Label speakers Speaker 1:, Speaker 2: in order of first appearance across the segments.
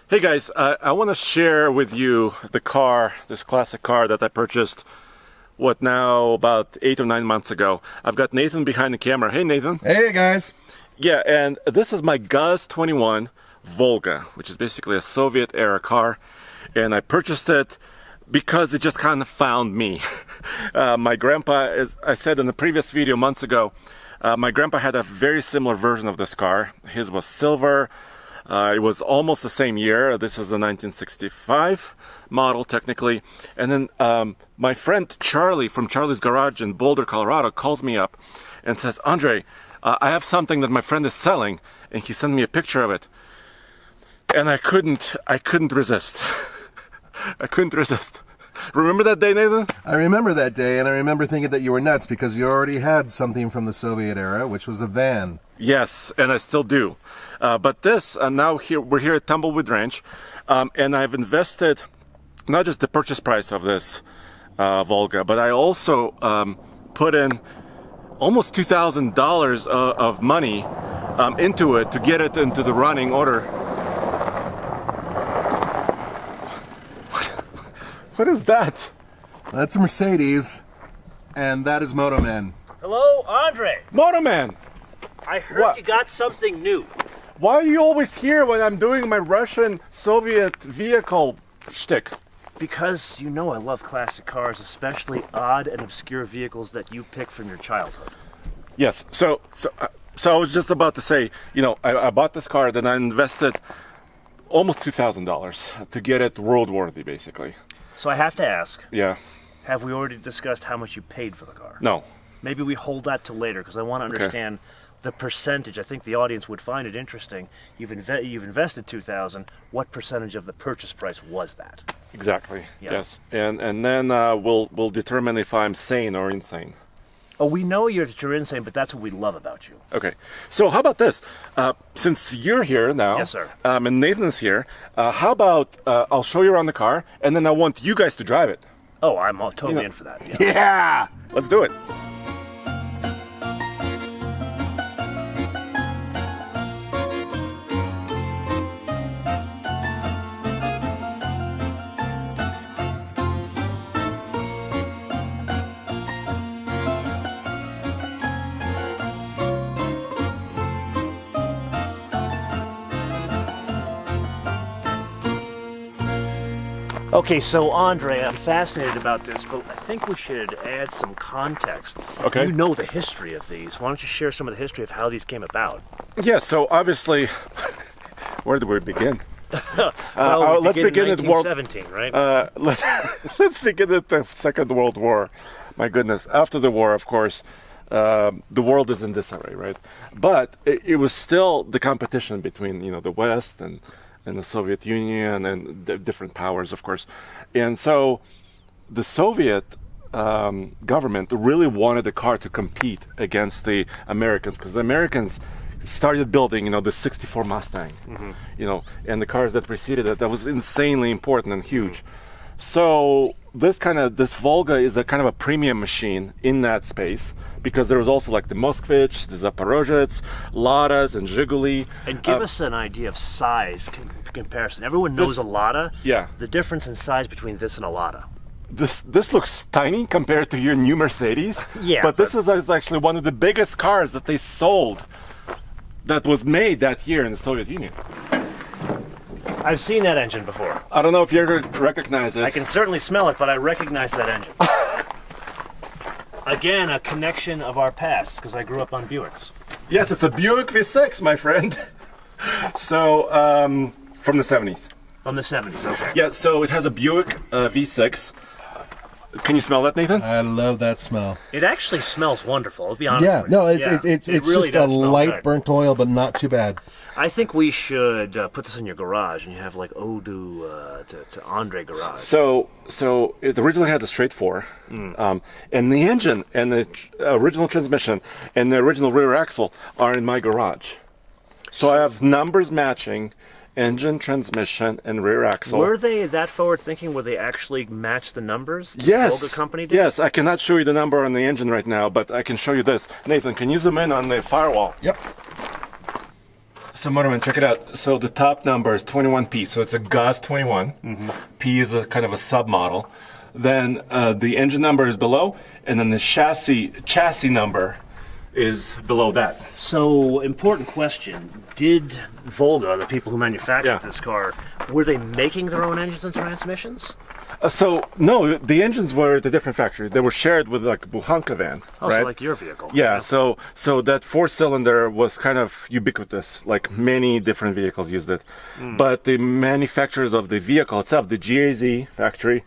Speaker 1: Hey guys, I want to share with you the car, this classic car that I purchased, about 8 or 9 months ago. I've got Nathan behind the camera. Hey Nathan.
Speaker 2: Hey guys.
Speaker 1: Yeah, and this is my GAZ 21 Volga, which is basically a Soviet era car. And I purchased it because it just kind of found me. My grandpa, as I said in the previous video months ago, my grandpa had a very similar version of this car. His was silver. It was almost the same year. This is the 1965 model, technically. And then my friend Charlie from Charlie's Garage in Boulder, Colorado, calls me up and says, Andre, I have something that my friend is selling. And he sent me a picture of it. And I couldn't resist. I couldn't resist. Remember that day, Nathan?
Speaker 2: I remember that day, and I remember thinking that you were nuts because you already had something from the Soviet era, which was a van.
Speaker 1: Yes, and I still do. But this, now we're here at Tumbleweed Ranch, and I've invested not just the purchase price of this Volga, but I also put in almost $2,000 of money into it to get it into the running order. What is that?
Speaker 2: That's a Mercedes, and that is Moto Man.
Speaker 3: Hello, Andre.
Speaker 1: Moto Man!
Speaker 3: I heard you got something new.
Speaker 1: Why are you always here when I'm doing my Russian Soviet vehicle shtick?
Speaker 3: Because you know I love classic cars, especially odd and obscure vehicles that you pick from your childhood.
Speaker 1: Yes, so I was just about to say, I bought this car, then I invested almost $2,000 to get it roadworthy, basically.
Speaker 3: So I have to ask.
Speaker 1: Yeah.
Speaker 3: Have we already discussed how much you paid for the car?
Speaker 1: No.
Speaker 3: Maybe we hold that till later because I want to understand the percentage. I think the audience would find it interesting. You've invested $2,000. What percentage of the purchase price was that?
Speaker 1: Exactly.
Speaker 3: Yeah.
Speaker 1: Yes. And then we'll determine if I'm sane or insane.
Speaker 3: Oh, we know that you're insane, but that's what we love about you.
Speaker 1: Okay. So how about this? Since you're here now,
Speaker 3: yes, sir.
Speaker 1: And Nathan's here, how about I'll show you around the car, and then I want you guys to drive it.
Speaker 3: Oh, I'm totally in for that.
Speaker 1: Yeah! Let's do it.
Speaker 3: Okay, so Andre, I'm fascinated about this, but I think we should add some context.
Speaker 1: Okay.
Speaker 3: You know the history of these. Why don't you share some of the history of how these came about?
Speaker 1: Yeah, so obviously, where do we begin?
Speaker 3: Let's begin at 1917, right?
Speaker 1: Let's begin at the Second World War. My goodness. After the war, of course, the world is in disarray, right? But it was still the competition between, the West and the Soviet Union and the different powers, of course. And so the Soviet government really wanted the car to compete against the Americans, because the Americans started building, the 64 Mustang, and the cars that preceded it. That was insanely important and huge. So this Volga is a kind of a premium machine in that space, because there was also like the Moskvich, the Zaporozhets, Ladas, and Zhiguli.
Speaker 3: And give us an idea of size comparison. Everyone knows a Lada.
Speaker 1: Yeah.
Speaker 3: The difference in size between this and a Lada.
Speaker 1: This looks tiny compared to your new Mercedes.
Speaker 3: Yeah.
Speaker 1: But this is actually one of the biggest cars that they sold that was made that year in the Soviet Union.
Speaker 3: I've seen that engine before.
Speaker 1: I don't know if you ever recognize it.
Speaker 3: I can certainly smell it, but I recognize that engine. Again, a connection of our past, because I grew up on Buicks.
Speaker 1: Yes, it's a Buick V6, my friend. So, from the 70s.
Speaker 3: From the 70s, okay.
Speaker 1: Yeah, so it has a Buick V6. Can you smell that, Nathan?
Speaker 2: I love that smell.
Speaker 3: It actually smells wonderful, I'll be honest
Speaker 2: Yeah,
Speaker 3: with you.
Speaker 2: no, it's
Speaker 3: really
Speaker 2: just a
Speaker 3: does smell
Speaker 2: light
Speaker 3: good.
Speaker 2: burnt oil, but not too bad.
Speaker 3: I think we should put this in your garage, and you have like Odu to Andre garage.
Speaker 1: So it originally had the straight four, and the engine and the original transmission and the original rear axle are in my garage. So I have numbers matching engine, transmission, and rear axle.
Speaker 3: Were they that forward thinking? Where they actually matched the numbers?
Speaker 1: Yes.
Speaker 3: The Volga company did?
Speaker 1: Yes, I cannot show you the number on the engine right now, but I can show you this. Nathan, can you zoom in on the firewall?
Speaker 2: Yep.
Speaker 1: So Motorman, check it out. So the top number is 21P. So it's a GAZ 21. P is a kind of a submodel. Then the engine number is below, and then the chassis number is below that.
Speaker 3: So, important question. Did Volga, the people who manufactured this car, were they making their own engines and transmissions?
Speaker 1: No, the engines were at a different factory. They were shared with like Buhanka van, right?
Speaker 3: So like your vehicle.
Speaker 1: Yeah, so that 4-cylinder was kind of ubiquitous. Like many different vehicles used it. But the manufacturers of the vehicle itself, the GAZ factory,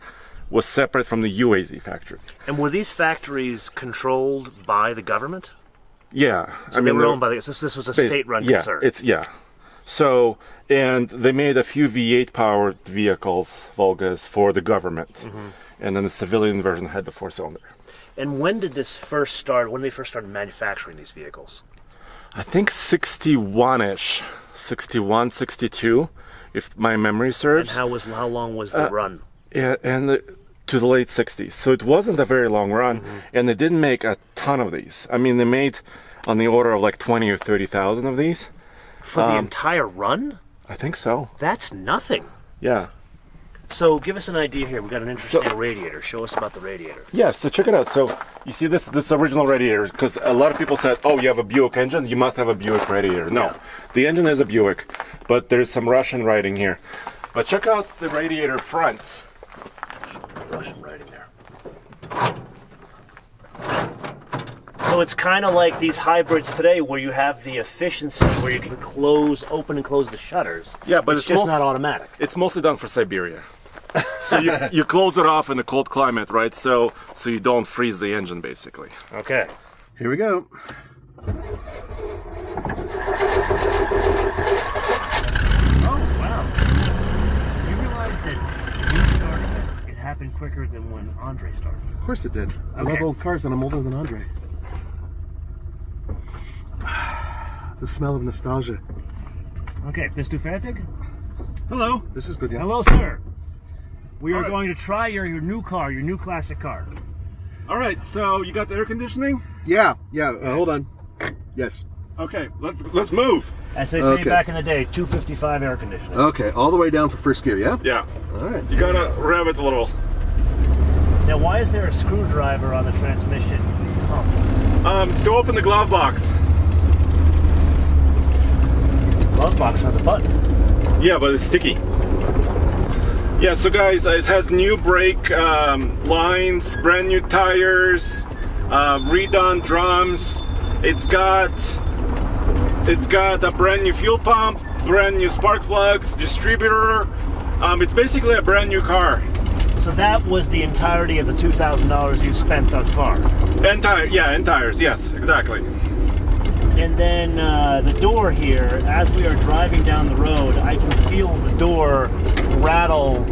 Speaker 1: was separate from the UAZ factory.
Speaker 3: And were these factories controlled by the government?
Speaker 1: Yeah.
Speaker 3: So they were owned by the... This was a state-run concern.
Speaker 1: So, and they made a few V8-powered vehicles, Volgas, for the government. And then the civilian version had the 4-cylinder.
Speaker 3: And when did this first start, when they first started manufacturing these vehicles?
Speaker 1: I think 61-ish, 61, 62, if my memory serves.
Speaker 3: And how long was the run?
Speaker 1: Yeah, to the late 60s. So it wasn't a very long run, and they didn't make a ton of these. I mean, they made on the order of like 20 or 30,000 of these.
Speaker 3: For the entire run?
Speaker 1: I think so.
Speaker 3: That's nothing.
Speaker 1: Yeah.
Speaker 3: So give us an idea here. We've got an interesting radiator. Show us about the radiator.
Speaker 1: Yeah, so check it out. So you see this original radiator, because a lot of people said, oh, you have a Buick engine, you must have a Buick radiator. No, the engine is a Buick, but there's some Russian writing here. But check out the radiator front.
Speaker 3: Russian writing there. So it's kind of like these hybrids today where you have the efficiency where you can open and close the shutters.
Speaker 1: Yeah, but
Speaker 3: it's just not automatic.
Speaker 1: It's mostly done for Siberia. So you close it off in a cold climate, right? So you don't freeze the engine, basically.
Speaker 3: Okay.
Speaker 2: Here we go.
Speaker 3: Oh, wow. You realize that you started it happened quicker than when Andre started?
Speaker 2: Of course it did. I love old cars and I'm older than Andre. The smell of nostalgia.
Speaker 3: Okay, Mr. Fertig?
Speaker 2: Hello. This is good, yeah.
Speaker 3: Hello, sir. We are going to try your new car, your new classic car.
Speaker 1: All right, so you got the air conditioning?
Speaker 2: Yeah. Hold on. Yes.
Speaker 1: Okay, let's move.
Speaker 3: As they say back in the day, 255 air conditioning.
Speaker 2: Okay, all the way down for first gear, yeah?
Speaker 1: Yeah.
Speaker 2: All right.
Speaker 1: You gotta rev it a little.
Speaker 3: Now, why is there a screwdriver on the transmission pump?
Speaker 1: It's to open the glove box.
Speaker 3: Glove box has a button.
Speaker 1: Yeah, but it's sticky. Yeah, so guys, it has new brake lines, brand new tires, redone drums. It's got a brand new fuel pump, brand new spark plugs, distributor. It's basically a brand new car.
Speaker 3: So that was the entirety of the $2,000 you spent thus far.
Speaker 1: And tires. Yes, exactly.
Speaker 3: And then the door here, as we are driving down the road, I can feel the door rattle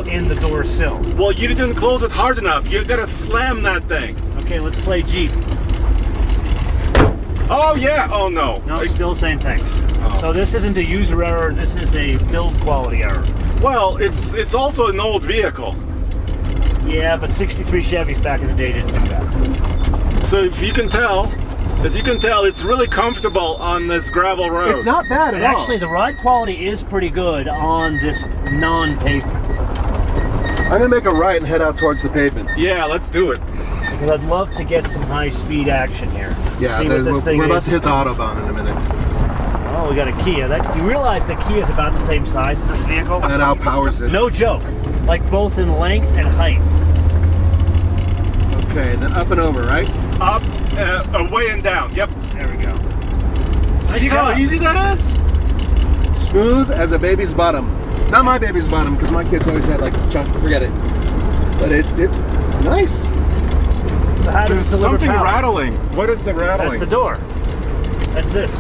Speaker 3: in the door sill.
Speaker 1: Well, you didn't close it hard enough. You gotta slam that thing.
Speaker 3: Okay, let's play Jeep.
Speaker 1: Oh yeah. Oh no.
Speaker 3: No, it's still the same thing. Oh. So this isn't a user error. This is a build quality error.
Speaker 1: Well, it's also an old vehicle.
Speaker 3: Yeah, but 63 Chevys back in the day didn't do that.
Speaker 1: So if you can tell. As you can tell, it's really comfortable on this gravel road.
Speaker 2: It's not bad at all.
Speaker 3: Actually, the ride quality is pretty good on this non-pavement.
Speaker 2: I'm going to make a right and head out towards the pavement.
Speaker 1: Yeah, let's do it.
Speaker 3: Because I'd love to get some high-speed action here.
Speaker 2: Yeah, we're about to hit the Autobahn in a minute.
Speaker 3: Oh, we got a Kia. You realize the Kia is about the same size as this vehicle?
Speaker 2: And it outpowers it.
Speaker 3: No joke. Like both in length and height.
Speaker 2: Okay, then up and over, right?
Speaker 1: Up, away and down. Yep.
Speaker 3: There we go.
Speaker 1: See how easy that is?
Speaker 2: Smooth as a baby's bottom. Not my baby's bottom, because my kids always had like chunk. Forget it. But it nice.
Speaker 3: So how does it deliver
Speaker 1: something
Speaker 3: power?
Speaker 1: Rattling. What is the rattling?
Speaker 3: That's the door. That's this.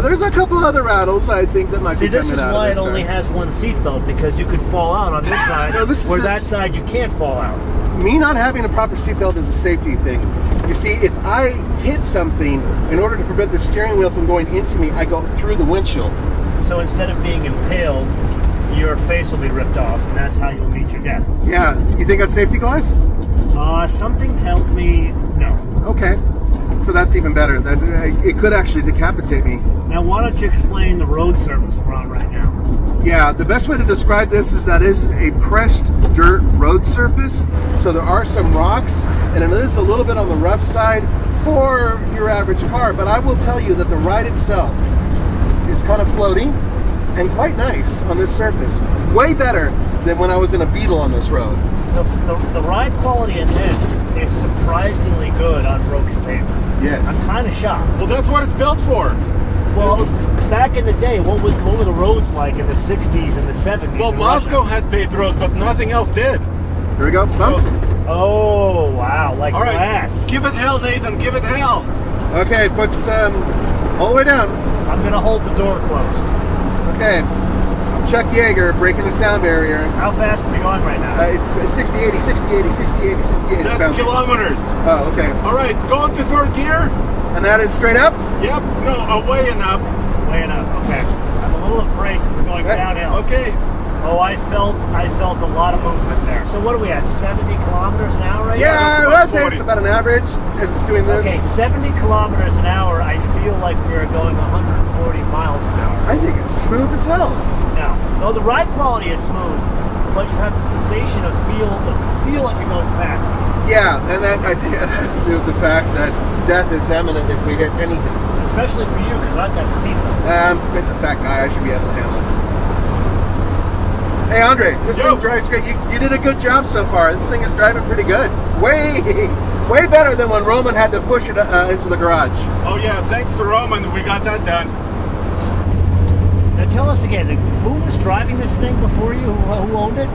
Speaker 2: There's a couple other rattles I think that might be coming out.
Speaker 3: See, this is why it only has one seatbelt, because you could fall out on this side, where that side you can't fall out.
Speaker 2: Me not having a proper seatbelt is a safety thing. You see, if I hit something, in order to prevent the steering wheel from going into me, I go through the windshield.
Speaker 3: So instead of being impaled, your face will be ripped off, and that's how you'll meet your death.
Speaker 2: Yeah, you think that's safety glass?
Speaker 3: Something tells me no.
Speaker 2: Okay. So that's even better. It could actually decapitate me.
Speaker 3: Now, why don't you explain the road surface we're on right now?
Speaker 2: Yeah, the best way to describe this is that it is a pressed dirt road surface. So there are some rocks, and it is a little bit on the rough side for your average car. But I will tell you that the ride itself is kind of floaty and quite nice on this surface. Way better than when I was in a Beetle on this road.
Speaker 3: The ride quality in this is surprisingly good on broken pavement.
Speaker 2: Yes.
Speaker 3: I'm kind of shocked.
Speaker 1: Well, that's what it's built for.
Speaker 3: Well, back in the day, what were the roads like in the 60s and the 70s?
Speaker 1: Well,
Speaker 3: in
Speaker 1: Moscow
Speaker 3: Russia?
Speaker 1: had paved roads, but nothing else did.
Speaker 2: Here we go. Bump.
Speaker 3: Oh, wow, like
Speaker 1: All right,
Speaker 3: glass.
Speaker 1: give it hell, Nathan. Give it hell.
Speaker 2: Okay, puts all the way down.
Speaker 3: I'm going to hold the door closed.
Speaker 2: Okay. Chuck Yeager breaking the sound barrier.
Speaker 3: How fast are we going right now?
Speaker 2: It's 60, 80, 60, 80, 60, 80, 60, 80.
Speaker 1: That's kilometers.
Speaker 2: Oh, okay.
Speaker 1: All right, go into third gear.
Speaker 2: And that is straight up?
Speaker 1: Yep. No, away and up.
Speaker 3: Weighing up. Okay. I'm a little afraid we're going
Speaker 2: Okay.
Speaker 3: downhill.
Speaker 1: Okay.
Speaker 3: Oh, I felt a lot of movement there. So what are we at? 70 kilometers an hour right
Speaker 2: Yeah,
Speaker 1: that's
Speaker 2: I'd
Speaker 1: about
Speaker 2: say it's
Speaker 1: 40.
Speaker 2: about an average as it's doing this.
Speaker 3: now? Okay, 70 kilometers an hour. I feel like we're going 140 miles an hour.
Speaker 2: I think it's smooth as hell.
Speaker 3: No, the ride quality is smooth, but you have the sensation of feel like you're going fast.
Speaker 2: Yeah, and that I think it has to do with the fact that death is imminent if we hit anything.
Speaker 3: Especially for you, because I've got the seatbelt.
Speaker 2: But the fat guy, I should be able to handle it. Hey Andre, this
Speaker 1: Yo.
Speaker 2: thing drives great. You did a good job so far. This thing is driving pretty good. Way better than when Roman had to push it into the garage.
Speaker 1: Oh yeah, thanks to Roman, we got that done.
Speaker 3: Now tell us again, who was driving this thing before you? Who owned it?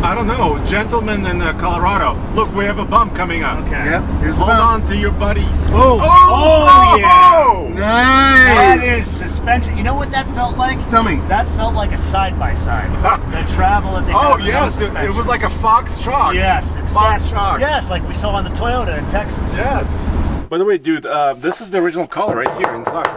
Speaker 1: I don't know, gentlemen in Colorado. Look, we have a bump coming up.
Speaker 3: Okay.
Speaker 2: Yep, here's the
Speaker 1: Hold
Speaker 2: bump.
Speaker 1: on to your buddies.
Speaker 3: Oh, oh, yeah.
Speaker 1: Oh!
Speaker 3: That
Speaker 2: Nice.
Speaker 3: is suspension. You know what that felt like?
Speaker 2: Tell me.
Speaker 3: That felt like a side-by-side. The travel that they
Speaker 1: Oh
Speaker 3: have
Speaker 1: yes,
Speaker 3: with
Speaker 1: it was like a Fox shock.
Speaker 3: Yes,
Speaker 1: Fox
Speaker 3: exactly.
Speaker 1: shock.
Speaker 3: Yes, like we saw on the Toyota in Texas.
Speaker 1: Yes. By the way, dude, this is the original color right here inside.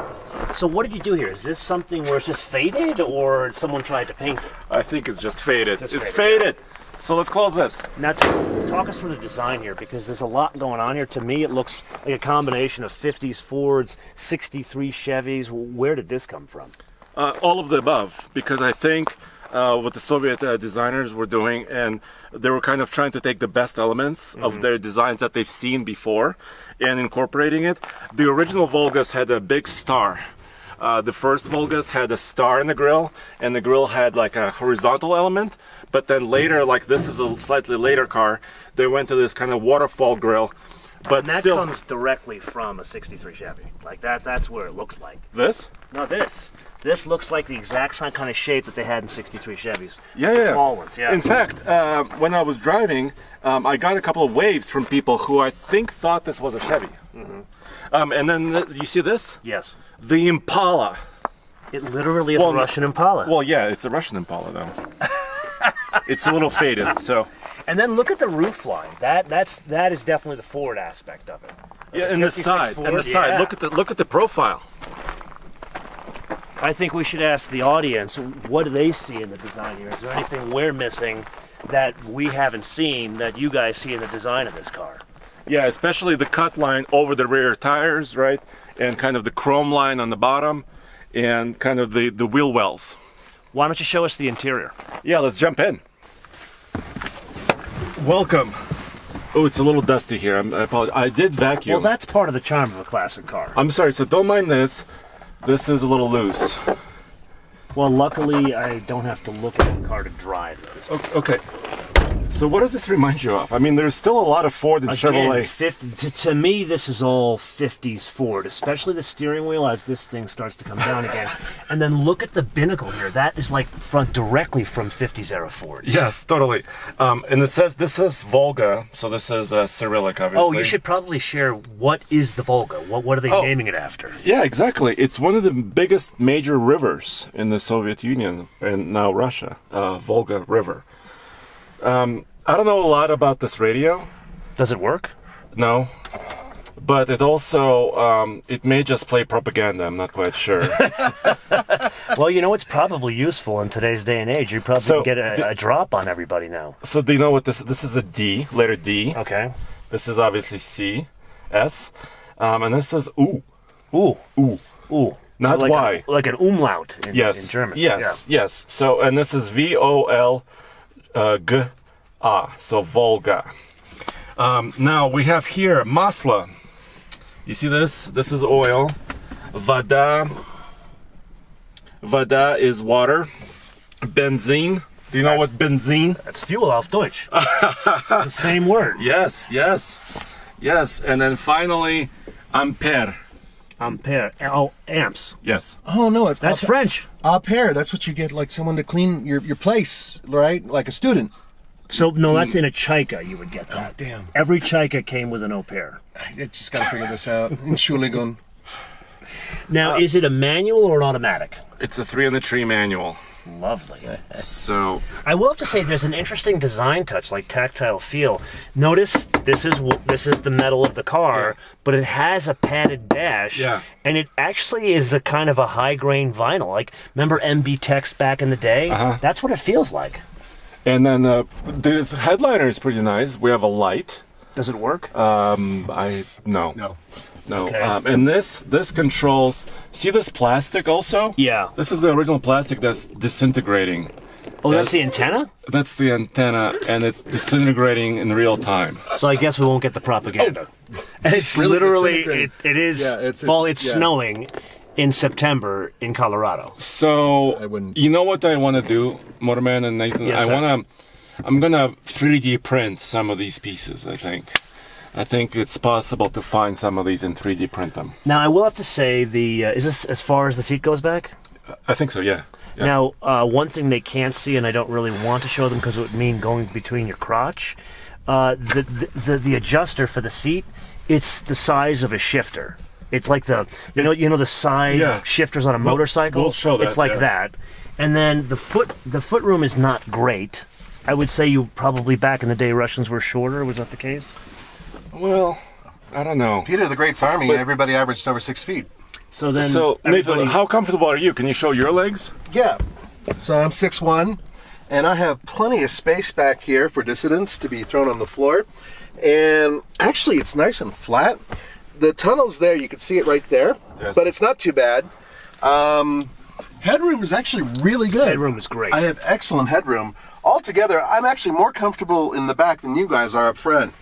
Speaker 3: So what did you do here? Is this something where it's just faded, or someone tried to paint it?
Speaker 1: I think it's just faded.
Speaker 3: Just
Speaker 1: it's
Speaker 3: faded.
Speaker 1: faded. So let's close this.
Speaker 3: Now, talk us through the design here, because there's a lot going on here. To me, it looks like a combination of 50s Fords, 63 Chevys. Where did this come from?
Speaker 1: All of the above, because I think what the Soviet designers were doing, and they were kind of trying to take the best elements of their designs that they've seen before and incorporating it. The original Volgas had a big star. The first Volgas had a star in the grille, and the grille had like a horizontal element. But then later, like this is a slightly later car, they went to this kind of waterfall grille. But
Speaker 3: And that
Speaker 1: still,
Speaker 3: comes directly from a 63 Chevy. Like that's where it looks like.
Speaker 1: this?
Speaker 3: No, this looks like the exact same kind of shape that they had in 63 Chevys.
Speaker 1: Yeah,
Speaker 3: the
Speaker 1: yeah.
Speaker 3: small ones, yeah.
Speaker 1: In fact, when I was driving, I got a couple of waves from people who I think thought this was a Chevy. And then you see this?
Speaker 3: Yes.
Speaker 1: The Impala.
Speaker 3: It literally is
Speaker 1: Well,
Speaker 3: a Russian Impala.
Speaker 1: Well, yeah, it's a Russian Impala though. It's a little faded, so.
Speaker 3: And then look at the roof line. That is definitely the Ford aspect of it.
Speaker 1: Yeah, and the
Speaker 3: 56
Speaker 1: side,
Speaker 3: Ford,
Speaker 1: and the side.
Speaker 3: yeah.
Speaker 1: Look at the profile.
Speaker 3: I think we should ask the audience, what do they see in the design here? Is there anything we're missing that we haven't seen that you guys see in the design of this car?
Speaker 1: Yeah, especially the cut line over the rear tires, right? And kind of the chrome line on the bottom, and kind of the wheel wells.
Speaker 3: Why don't you show us the interior?
Speaker 1: Yeah, let's jump in. Welcome. Oh, it's a little dusty here. I apologize. I did vacuum.
Speaker 3: Well, that's part of the charm of a classic car.
Speaker 1: I'm sorry, so don't mind this. This is a little loose.
Speaker 3: Well, luckily, I don't have to look at the car to drive it.
Speaker 1: Okay. So what does this remind you of? I mean, there's still a lot of Ford and
Speaker 3: Again,
Speaker 1: Chevrolet.
Speaker 3: 50, to me, this is all 50s Ford, especially the steering wheel as this thing starts to come down again. And then look at the binnacle here. That is like front directly from 50s era Fords.
Speaker 1: Yes, totally. And it says, this is Volga, so this is Cyrillic, obviously.
Speaker 3: Oh, you should probably share what is the Volga? What are they naming it after?
Speaker 1: Yeah, exactly. It's one of the biggest major rivers in the Soviet Union and now Russia, Volga River. I don't know a lot about this radio.
Speaker 3: Does it work?
Speaker 1: No. But it also, it may just play propaganda. I'm not quite sure.
Speaker 3: Well, you know, it's probably useful in today's day and age. You probably get a drop on everybody now.
Speaker 1: So do you know what this is? A D, letter D.
Speaker 3: Okay.
Speaker 1: This is obviously C, S. And this says ooh.
Speaker 3: Ooh.
Speaker 1: Ooh.
Speaker 3: Ooh.
Speaker 1: Not
Speaker 3: like
Speaker 1: Y.
Speaker 3: Like an umlaut in German.
Speaker 1: Yes, yes. So, and this is VOLGA. So Volga. Now we have here masla. You see this? This is oil. Vada. Vada is water. Benzene. Do you know what benzene?
Speaker 3: That's fuel auf Deutsch. It's the same word.
Speaker 1: Yes, yes, yes. And then finally, ampere.
Speaker 3: Ampere. Oh, amps.
Speaker 1: Yes.
Speaker 2: Oh no, it's
Speaker 3: That's French.
Speaker 2: Au pair. That's what you get, like someone to clean your place, right? Like a student.
Speaker 3: So, no, that's in a Chaika you would get that.
Speaker 2: Oh, damn.
Speaker 3: Every Chaika came with an au pair.
Speaker 2: I just gotta figure this out. Entschuldigung.
Speaker 3: Now, is it a manual or an automatic?
Speaker 1: It's a 3-in-the-tree manual.
Speaker 3: Lovely.
Speaker 1: So
Speaker 3: I will have to say there's an interesting design touch, like tactile feel. Notice this is the metal of the car, but it has a padded dash, and it actually is a kind of a high grain vinyl. Like remember MB Tex back in the day? That's what it feels like.
Speaker 1: And then the headliner is pretty nice. We have a light.
Speaker 3: Does it work?
Speaker 1: No.
Speaker 3: Okay.
Speaker 1: And this controls. See this plastic also?
Speaker 3: Yeah.
Speaker 1: This is the original plastic that's disintegrating.
Speaker 3: Oh, that's the antenna?
Speaker 1: That's the antenna, and it's disintegrating in real time.
Speaker 3: So I guess we won't get the propaganda. And it's
Speaker 2: really
Speaker 3: literally
Speaker 2: disintegrating.
Speaker 3: it is
Speaker 2: Yeah, it's
Speaker 3: snowing in September in Colorado.
Speaker 1: So
Speaker 2: I wouldn't.
Speaker 1: you know what I want to do, Motorman and Nathan?
Speaker 3: Yes, sir.
Speaker 1: I'm gonna 3D print some of these pieces. I think it's possible to find some of these and 3D print them.
Speaker 3: Now I will have to say is this as far as the seat goes back?
Speaker 1: I think so. Yeah.
Speaker 3: Now, one thing they can't see, and I don't really want to show them because it would mean going between your crotch, the adjuster for the seat, it's the size of a shifter. It's like the the side shifters on a motorcycle.
Speaker 1: We'll show that.
Speaker 3: It's like that, and then the foot room is not great. I would say probably back in the day Russians were shorter. Was that the case?
Speaker 1: Well, I don't know.
Speaker 2: Peter the Great's army, everybody averaged over 6 feet.
Speaker 3: So then,
Speaker 1: So Nathan, how comfortable are you? Can you show your legs?
Speaker 2: Yeah. So I'm 6'1", and I have plenty of space back here for dissidents to be thrown on the floor. And actually, it's nice and flat. The tunnel's there. You can see it right there.
Speaker 1: Yes.
Speaker 2: But it's not too bad. Headroom is actually really good.
Speaker 3: Headroom is great.
Speaker 2: I have excellent headroom. Altogether, I'm actually more comfortable in the back than you guys are up front.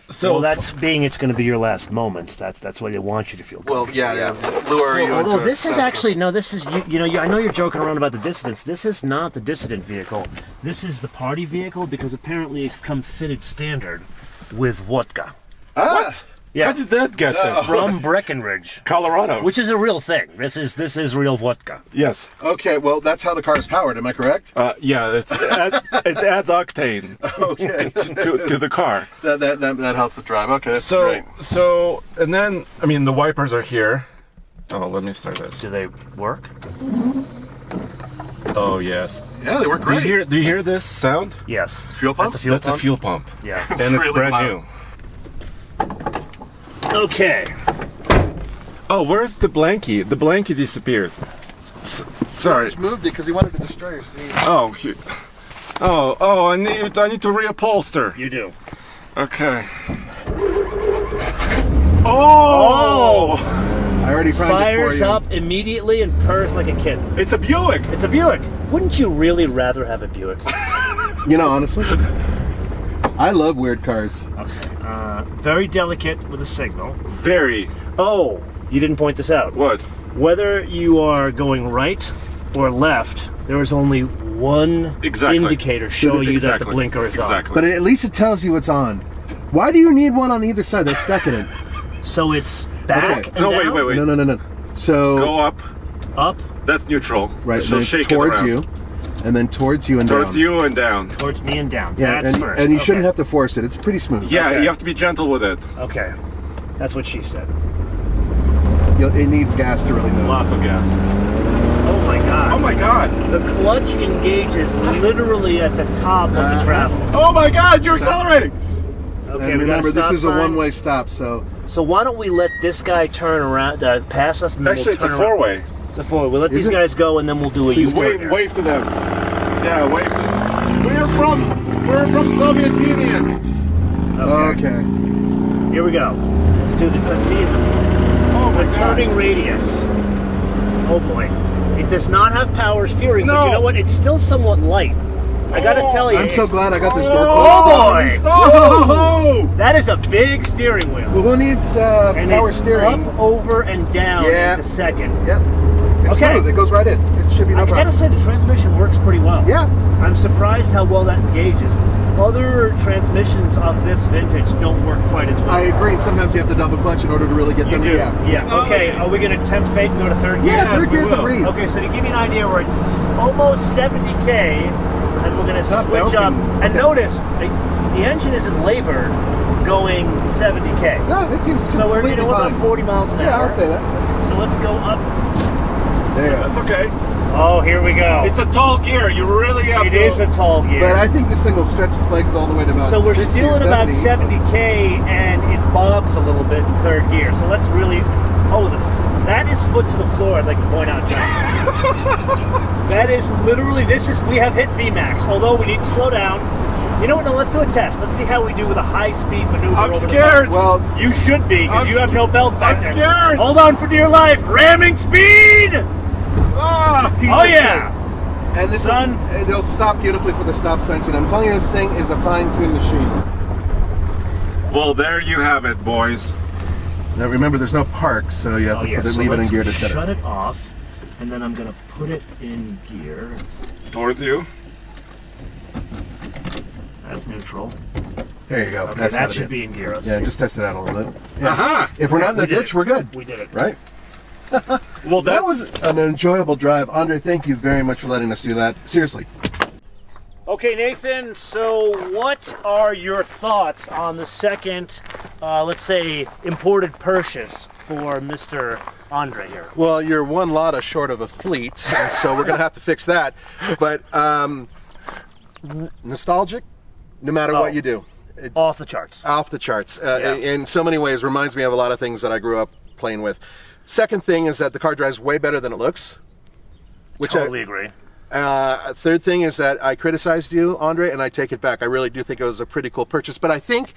Speaker 1: So
Speaker 3: well, that's being it's going to be your last moments. That's why they want you to feel good.
Speaker 2: Well, yeah. Lure you into
Speaker 3: Although
Speaker 2: a
Speaker 3: this is
Speaker 2: sense of-
Speaker 3: actually this is I know you're joking around about the dissidents. This is not the dissident vehicle. This is the party vehicle because apparently it comes fitted standard with vodka.
Speaker 1: what?
Speaker 3: Yeah.
Speaker 1: How did that get there?
Speaker 3: From Breckenridge,
Speaker 1: Colorado.
Speaker 3: which is a real thing. This is real vodka.
Speaker 1: Yes.
Speaker 2: Okay, well, that's how the car is powered. Am I correct?
Speaker 1: Yeah. It adds octane
Speaker 2: Okay.
Speaker 1: to the car.
Speaker 2: that helps it drive. Okay, that's
Speaker 1: So
Speaker 2: great.
Speaker 1: and then the wipers are here. Oh, let me start this.
Speaker 3: Do they work?
Speaker 1: Oh yes.
Speaker 2: Yeah, they work
Speaker 1: Do you
Speaker 2: great.
Speaker 1: hear this sound?
Speaker 3: Yes.
Speaker 2: Fuel pump?
Speaker 3: That's a fuel
Speaker 1: That's
Speaker 3: pump.
Speaker 1: a fuel pump.
Speaker 3: Yeah.
Speaker 1: And it's
Speaker 2: really
Speaker 1: brand
Speaker 2: loud.
Speaker 1: new.
Speaker 3: Okay.
Speaker 1: Oh, where's the blankie? The blankie disappeared. Sorry.
Speaker 2: Just moved it because he wanted to destroy your seat.
Speaker 1: Oh, I need to reupholster.
Speaker 3: You do.
Speaker 1: Okay. Oh!
Speaker 2: I already primed
Speaker 3: Fires
Speaker 2: it for you.
Speaker 3: up immediately and purrs like a kitten.
Speaker 1: It's a Buick.
Speaker 3: It's a Buick. Wouldn't you really rather have a Buick?
Speaker 2: You know, honestly, I love weird cars.
Speaker 3: Very delicate with a signal.
Speaker 1: Very.
Speaker 3: Oh, you didn't point this out.
Speaker 1: What?
Speaker 3: Whether you are going right or left, there is only one indicator showing you that the blinker is on.
Speaker 2: But at least it tells you it's on. Why do you need one on either side? That's decadent.
Speaker 3: So it's back
Speaker 2: Okay.
Speaker 3: and
Speaker 1: No,
Speaker 3: down?
Speaker 1: wait.
Speaker 2: No. So
Speaker 1: Go up.
Speaker 3: Up,
Speaker 1: That's neutral.
Speaker 2: right,
Speaker 1: So
Speaker 2: then
Speaker 1: shake it
Speaker 2: towards
Speaker 1: around.
Speaker 2: you, and then towards you and
Speaker 1: Towards
Speaker 2: down.
Speaker 1: you and down.
Speaker 3: towards me and down.
Speaker 2: Yeah,
Speaker 3: That's
Speaker 2: and,
Speaker 3: first.
Speaker 2: and you shouldn't
Speaker 3: Okay.
Speaker 2: have to force it. It's pretty smooth.
Speaker 1: Yeah,
Speaker 3: Okay.
Speaker 1: you have to be gentle with it.
Speaker 3: Okay. That's what she said.
Speaker 2: It needs gas to really move.
Speaker 1: Lots of gas.
Speaker 3: Oh my god.
Speaker 1: Oh my god.
Speaker 3: The clutch engages literally at the top of the travel.
Speaker 1: Oh my god, you're accelerating.
Speaker 3: Okay,
Speaker 2: And
Speaker 3: we got
Speaker 2: remember, this
Speaker 3: stop
Speaker 2: is a
Speaker 3: sign.
Speaker 2: one-way stop, so
Speaker 3: So why don't we let this guy turn around, pass us, and then
Speaker 1: Actually,
Speaker 3: we'll
Speaker 1: it's a
Speaker 3: turn around.
Speaker 1: four-way.
Speaker 3: It's a four-way. We'll let these
Speaker 2: it?
Speaker 3: guys go, and then we'll do a
Speaker 2: Please
Speaker 3: U-turn.
Speaker 1: Wave to them. Yeah, wave to them. We're from Soviet Union.
Speaker 3: Okay.
Speaker 2: okay.
Speaker 3: Here we go. Let's see the turning radius. Oh boy. It does not have power steering, but you know what? It's still somewhat light. I gotta tell you.
Speaker 2: I'm so glad I got this door
Speaker 3: Oh
Speaker 2: closed.
Speaker 3: boy!
Speaker 2: Oh!
Speaker 3: That is a big steering wheel.
Speaker 2: Well, who needs power steering?
Speaker 3: Up, over, and down into second.
Speaker 2: Yep. It's smooth. It goes right in. It should be no problem.
Speaker 3: I gotta say, the transmission works pretty well.
Speaker 2: Yeah.
Speaker 3: I'm surprised how well that engages. Other transmissions of this vintage don't work quite as well.
Speaker 2: I agree. And sometimes you have to double clutch in order to really get them.
Speaker 3: Yeah. Okay. Are we gonna tempt fate and go to third gear?
Speaker 2: Yeah, third gear's a breeze.
Speaker 3: Okay, so to give you an idea, we're at almost 70K, and we're gonna switch up. And notice, the engine isn't labored going 70K.
Speaker 2: No, it seems
Speaker 3: so we're about 40 miles an hour.
Speaker 2: Yeah, I would say that.
Speaker 3: So let's go up.
Speaker 2: There you go.
Speaker 1: That's okay.
Speaker 3: Oh, here we go.
Speaker 1: It's a tall gear. You really have to.
Speaker 3: It is a tall gear.
Speaker 2: But I think this thing will stretch its legs all the way to about 60
Speaker 3: So we're still
Speaker 2: or
Speaker 3: at about
Speaker 2: 70,
Speaker 3: 70K, and it bogs a little bit in third gear. So let's really... Oh, that is foot to the floor, I'd like to point out, John. That is literally... We have hit VMAX, although we need to slow down. You know what? No, let's do a test. Let's see how we do with a high-speed maneuver.
Speaker 1: I'm
Speaker 3: over
Speaker 1: scared.
Speaker 3: The well, you should be, because you have no belt back there.
Speaker 1: I'm scared.
Speaker 3: Hold on for dear life. Ramming speed! Oh, yeah.
Speaker 2: And this it'll stop beautifully for the stop sign. I'm telling you, this thing is a fine-tuned machine.
Speaker 1: Well, there you have it, boys.
Speaker 2: Now remember, there's no park, so you have to leave it in gear to set it.
Speaker 3: Shut it off, and then I'm gonna put it in gear.
Speaker 1: Towards you.
Speaker 3: That's neutral.
Speaker 2: There you go.
Speaker 3: Okay, that should be in gear. Let's see.
Speaker 2: Just test it out a little bit. Yeah.
Speaker 1: Aha!
Speaker 2: If we're not in the ditch, we're good.
Speaker 3: We did it.
Speaker 2: Right?
Speaker 1: Well,
Speaker 2: that was an enjoyable drive. Andre, thank you very much for letting us do that. Seriously.
Speaker 3: Okay, Nathan, so what are your thoughts on the second, let's say, imported purchase for Mr. Andre here?
Speaker 2: Well, you're one lot short of a fleet, so we're going to have to fix that. But nostalgic, no matter what you do.
Speaker 3: Off the charts.
Speaker 2: Off the charts. In so many ways, reminds me of a lot of things that I grew up playing with. Second thing is that the car drives way better than it looks. Which
Speaker 3: totally agree.
Speaker 2: Third thing is that I criticized you, Andre, and I take it back. I really do think it was a pretty cool purchase. But I think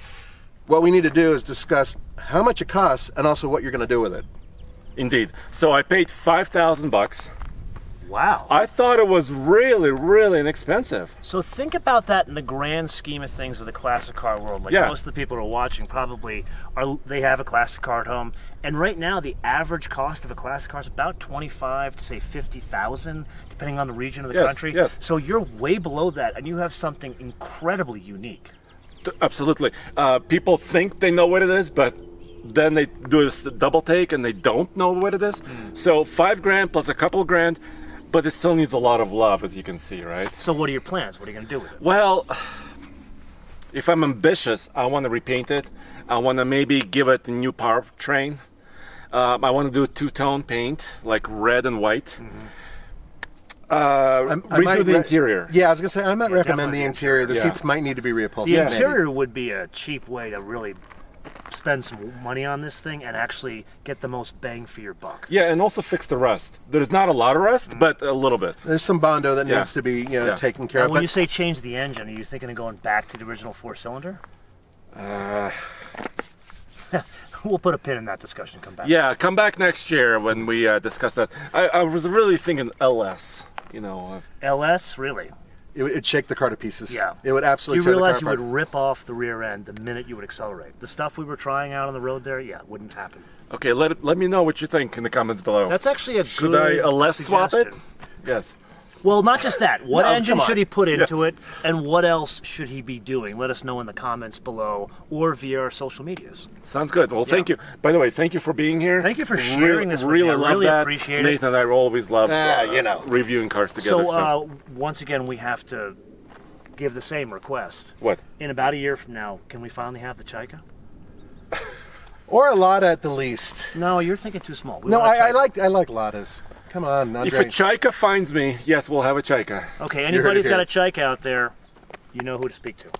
Speaker 2: what we need to do is discuss how much it costs and also what you're going to do with it.
Speaker 1: Indeed. So I paid $5,000.
Speaker 3: Wow.
Speaker 1: I thought it was really, really inexpensive.
Speaker 3: So think about that in the grand scheme of things of the classic car world. Like most of the people who are watching probably they have a classic car at home. And right now the average cost of a classic car is about 25 to say 50,000, depending on the region of the country.
Speaker 1: Yes.
Speaker 3: So you're way below that, and you have something incredibly unique.
Speaker 1: Absolutely. People think they know what it is, but then they do a double take and they don't know what it is. So $5,000 plus a couple grand. But it still needs a lot of love, as you can see, right?
Speaker 3: So what are your plans? What are you going to do with it?
Speaker 1: Well, if I'm ambitious, I want to repaint it. I want to maybe give it a new powertrain. I want to do a two-tone paint, like red and white. Redo the interior.
Speaker 2: Yeah, I was going to say, I might recommend the interior. The seats might need to be reupholstered.
Speaker 3: The interior would be a cheap way to really spend some money on this thing and actually get the most bang for your buck.
Speaker 1: Yeah, and also fix the rust. There's not a lot of rust, but a little bit.
Speaker 2: There's some Bondo that needs to be taken care of.
Speaker 3: When you say change the engine, are you thinking of going back to the original four-cylinder? We'll put a pin in that discussion. Come back.
Speaker 1: Yeah, come back next year when we discuss that. I was really thinking LS.
Speaker 3: LS, really?
Speaker 2: It'd shake the car to pieces.
Speaker 3: Yeah.
Speaker 2: It would absolutely
Speaker 3: tear the car apart.
Speaker 2: You
Speaker 3: realize
Speaker 2: you
Speaker 3: would rip off the rear end the minute you would accelerate. The stuff we were trying out on the road there, it wouldn't happen.
Speaker 1: Okay, let me know what you think in the comments below.
Speaker 3: That's actually a
Speaker 1: Should
Speaker 3: good
Speaker 1: I LS swap it?
Speaker 3: Yes. Well, not just that. What engine should he put into it, and what else should he be doing? Let us know in the comments below or via our social medias.
Speaker 1: Sounds good. Well, thank you. By the way, thank you for being here.
Speaker 3: Thank you for sharing this with
Speaker 1: me.
Speaker 3: I really
Speaker 1: that.
Speaker 3: appreciate
Speaker 1: Nathan and I always love reviewing cars together.
Speaker 3: So, once again, we have to give the same request.
Speaker 1: What?
Speaker 3: In about a year from now, can we finally have the Chaika?
Speaker 2: Or a Lada at the least.
Speaker 3: No, you're thinking too small.
Speaker 2: I like Ladas. Come on, Andre.
Speaker 1: If a Chaika finds me, yes, we'll have a Chaika.
Speaker 3: Okay, anybody's got a Chaika out there, you know who to speak to.